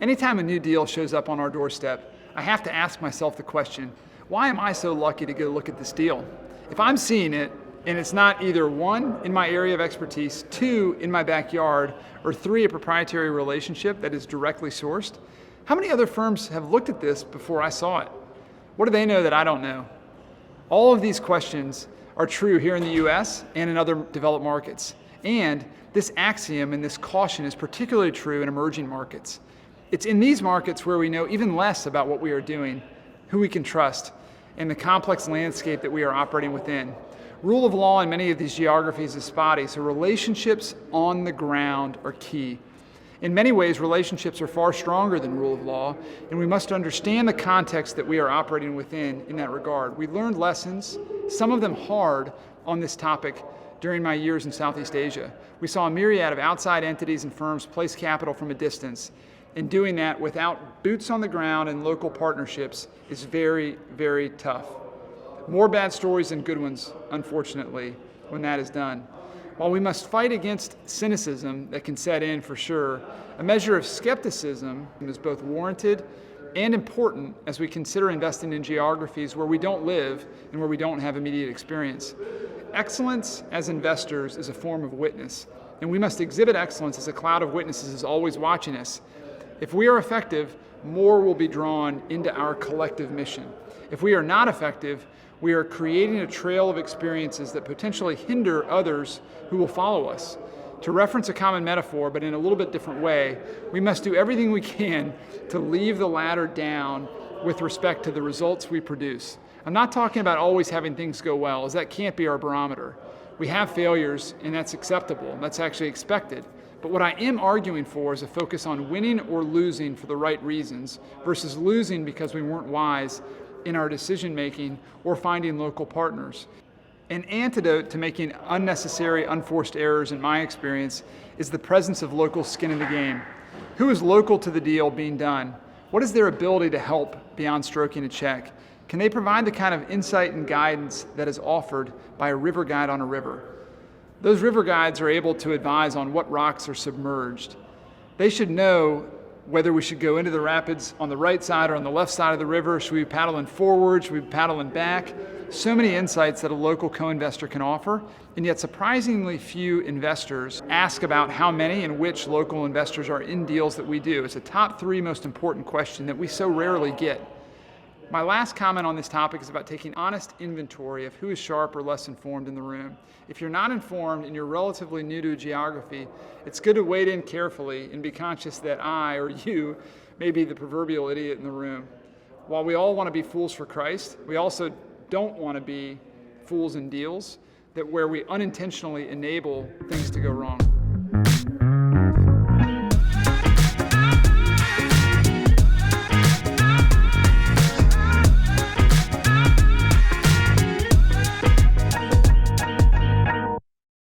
Anytime a new deal shows up on our doorstep, I have to ask myself the question, why am I so lucky to go look at this deal? If I'm seeing it, and it's not either one, in my area of expertise, two, in my backyard, or three, a proprietary relationship that is directly sourced, how many other firms have looked at this before I saw it? What do they know that I don't know? All of these questions are true here in the US and in other developed markets. And this axiom and this caution is particularly true in emerging markets. It's in these markets where we know even less about what we are doing, who we can trust, and the complex landscape that we are operating within. Rule of law in many of these geographies is spotty, so relationships on the ground are key. In many ways, relationships are far stronger than rule of law, and we must understand the context that we are operating within in that regard. We learned lessons, some of them hard, on this topic during my years in Southeast Asia. We saw a myriad of outside entities and firms place capital from a distance, and doing that without boots on the ground and local partnerships is very, very tough. More bad stories than good ones, unfortunately, when that is done. While we must fight against cynicism that can set in for sure, a measure of skepticism is both warranted and important as we consider investing in geographies where we don't live and where we don't have immediate experience. Excellence as investors is a form of witness, and we must exhibit excellence as a cloud of witnesses is always watching us. If we are effective, more will be drawn into our collective mission. If we are not effective, we are creating a trail of experiences that potentially hinder others who will follow us. To reference a common metaphor, but in a little bit different way, we must do everything we can to leave the ladder down with respect to the results we produce. I'm not talking about always having things go well, as that can't be our barometer. We have failures, and that's acceptable. That's actually expected. But what I am arguing for is a focus on winning or losing for the right reasons versus losing because we weren't wise in our decision making or finding local partners. An antidote to making unnecessary, unforced errors, in my experience, is the presence of local skin in the game. Who is local to the deal being done? What is their ability to help beyond stroking a check? Can they provide the kind of insight and guidance that is offered by a river guide on a river? Those river guides are able to advise on what rocks are submerged. They should know whether we should go into the rapids on the right side or on the left side of the river. Should we be paddling forward? Should we be paddling back? So many insights that a local co-investor can offer, and yet surprisingly few investors ask about how many and which local investors are in deals that we do. It's a top three most important question that we so rarely get. My last comment on this topic is about taking honest inventory of who is sharp or less informed in the room. If you're not informed and you're relatively new to a geography, it's good to wade in carefully and be conscious that I or you may be the proverbial idiot in the room. While we all want to be fools for Christ, we also don't want to be fools in deals where we unintentionally enable things to go wrong.